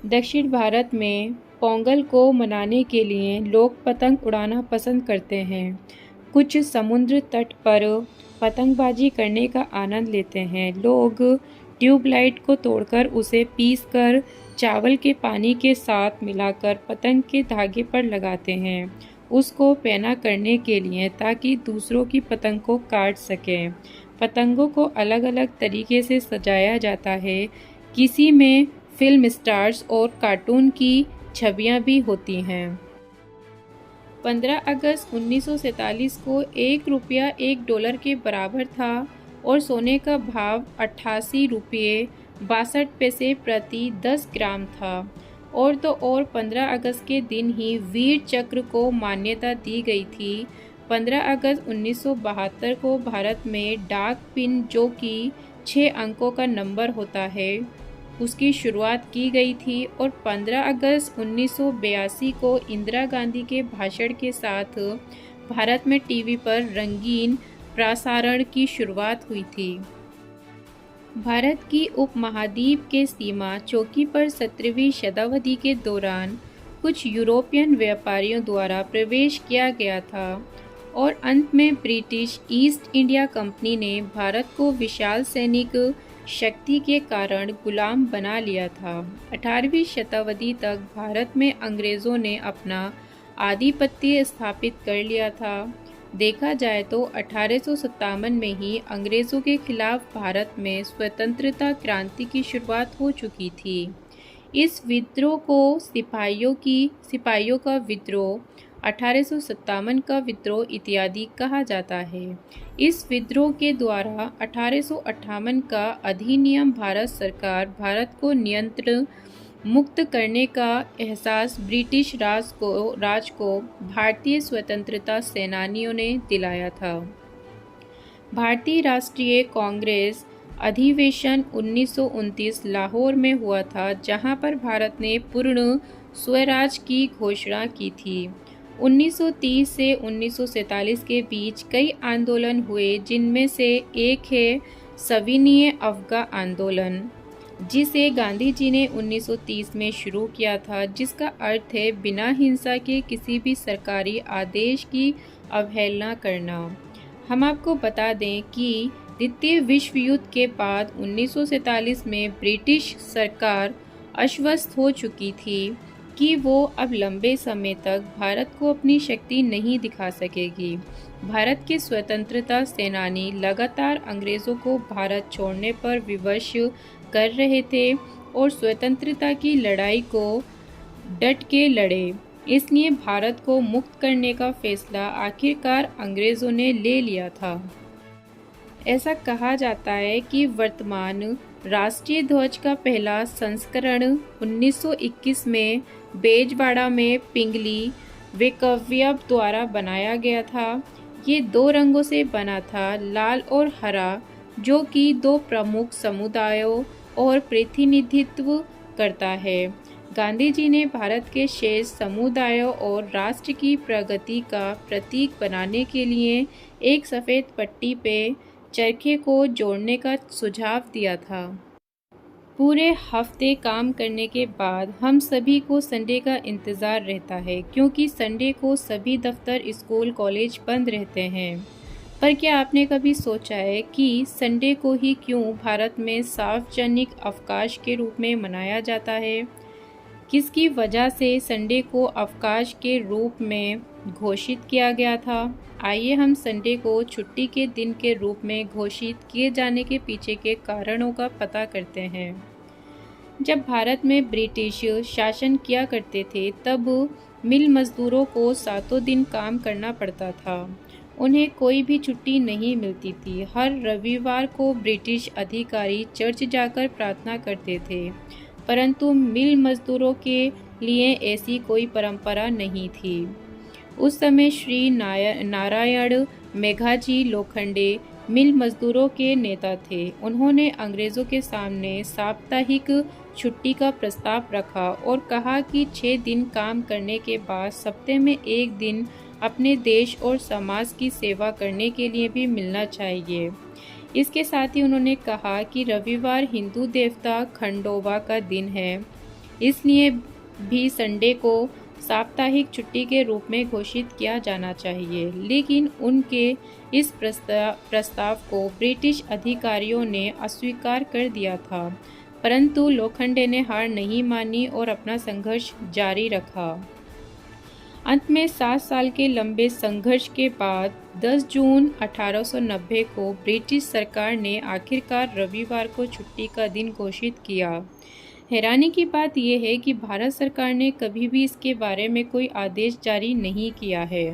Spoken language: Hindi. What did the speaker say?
दक्षिण भारत में पोंगल को मनाने के लिए लोग पतंग उड़ाना पसंद करते हैं। कुछ समुद्र तट पर पतंगबाजी करने का आनंद लेते हैं। लोग ट्यूबलाइट को तोड़कर उसे पीसकर चावल के पानी के साथ मिलाकर पतंग के धागे पर लगाते हैं, उसको पैना करने के लिए, ताकि दूसरों की पतंग को काट सकें। पतंगों को अलग अलग तरीके से सजाया जाता है। किसी में फिल्म स्टार्स और कार्टून की छवियां भी होती हैं। 15 अगस्त 1947 को $1 के बराबर था और सोने का भाव 88 रुपये 62 पैसे प्रति 10 ग्राम था। और तो और 15 अगस्त के दिन ही वीर चक्र को मान्यता दी गई थी। 15 अगस्त 1972 को भारत में डाक पिन, जो कि 6 अंकों का नंबर होता है, उसकी शुरुआत की गई थी। और 15 अगस्त 1982 को इंदिरा गांधी के भाषण के साथ भारत में टीवी पर रंगीन प्रसारण की शुरुआत हुई थी। भारत की उपमहाद्वीप के सीमा चौकी पर 17वीं शताब्दी के दौरान कुछ यूरोपियन व्यापारियों द्वारा प्रवेश किया गया था और अंत में ब्रिटिश ईस्ट इंडिया कंपनी ने भारत को विशाल सैनिक शक्ति के कारण गुलाम बना लिया था। 18वीं शताब्दी तक भारत में अंग्रेज़ों ने अपना आधिपत्य स्थापित कर लिया था। देखा जाए तो 1857 में ही अंग्रेज़ों के खिलाफ भारत में स्वतंत्रता क्रांति की शुरुआत हो चुकी थी। इस विद्रोह को सिपाहियों का विद्रोह, 1857 का विद्रोह इत्यादि कहा जाता है। इस विद्रोह के द्वारा 1858 का अधिनियम भारत सरकार भारत को नियंत्रण मुक्त करने का एहसास ब्रिटिश राज को भारतीय स्वतंत्रता सेनानियों ने दिलाया था। भारतीय राष्ट्रीय कांग्रेस अधिवेशन 1929 लाहौर में हुआ था, जहां पर भारत ने पूर्ण स्वराज की घोषणा की थी। 1930 से 1947 के बीच कई आंदोलन हुए, जिनमें से एक है सविनय अवज्ञा आंदोलन, जिसे गांधी जी ने 1930 में शुरू किया था, जिसका अर्थ है बिना हिंसा के किसी भी सरकारी आदेश की अवहेलना करना। हम आपको बता दें कि द्वितीय विश्व युद्ध के बाद 1947 में ब्रिटिश सरकार आश्वस्त हो चुकी थी कि वो अब लंबे समय तक भारत को अपनी शक्ति नहीं दिखा सकेगी। भारत के स्वतंत्रता सेनानी लगातार अंग्रेज़ों को भारत छोड़ने पर विवश कर रहे थे और स्वतंत्रता की लड़ाई को डट के लड़े। इसलिए भारत को मुक्त करने का फैसला आखिरकार अंग्रेज़ों ने ले लिया था। ऐसा कहा जाता है कि वर्तमान राष्ट्रीय ध्वज का पहला संस्करण 1921 में बेजवाड़ा में पिंगली वेंकव्या द्वारा बनाया गया था। ये 2 रंगों से बना था, लाल और हरा, जो कि 2 प्रमुख समुदायों और प्रतिनिधित्व करता है। गांधी जी ने भारत के शेष समुदायों और राष्ट्र की प्रगति का प्रतीक बनाने के लिए एक सफ़ेद पट्टी पे चरखे को जोड़ने का सुझाव दिया था। पूरे हफ्ते काम करने के बाद हम सभी को संडे का इंतज़ार रहता है, क्योंकि संडे को सभी दफ्तर, स्कूल, कॉलेज बंद रहते हैं। पर क्या आपने कभी सोचा है कि संडे को ही क्यों भारत में सार्वजनिक अवकाश के रूप में मनाया जाता है? किसकी वजह से संडे को अवकाश के रूप में घोषित किया गया था? आइए हम संडे को छुट्टी के दिन के रूप में घोषित किए जाने के पीछे के कारणों का पता करते हैं। जब भारत में ब्रिटिश शासन किया करते थे, तब मिल मजदूरों को 7 दिन काम करना पड़ता था। उन्हें कोई भी छुट्टी नहीं मिलती थी। हर रविवार को ब्रिटिश अधिकारी चर्च जाकर प्रार्थना करते थे, परंतु मिल मजदूरों के लिए ऐसी कोई परंपरा नहीं थी। उस समय श्री नारायण मेघाजी लोखंडे मिल मजदूरों के नेता थे। उन्होंने अंग्रेज़ों के सामने साप्ताहिक छुट्टी का प्रस्ताव रखा और कहा कि 6 दिन काम करने के बाद सप्ताह में 1 दिन अपने देश और समाज की सेवा करने के लिए भी मिलना चाहिए। इसके साथ ही उन्होंने कहा कि रविवार हिंदू देवता खंडोबा का दिन है। इसलिए भी संडे को साप्ताहिक छुट्टी के रूप में घोषित किया जाना चाहिए। लेकिन उनके इस प्रस्ताव को ब्रिटिश अधिकारियों ने अस्वीकार कर दिया था, परंतु लोखंडे ने हार नहीं मानी और अपना संघर्ष जारी रखा। अंत में 7 साल के लंबे संघर्ष के बाद 10 जून 1890 को ब्रिटिश सरकार ने आखिरकार रविवार को छुट्टी का दिन घोषित किया। हैरानी की बात यह है कि भारत सरकार ने कभी भी इसके बारे में कोई आदेश जारी नहीं किया है।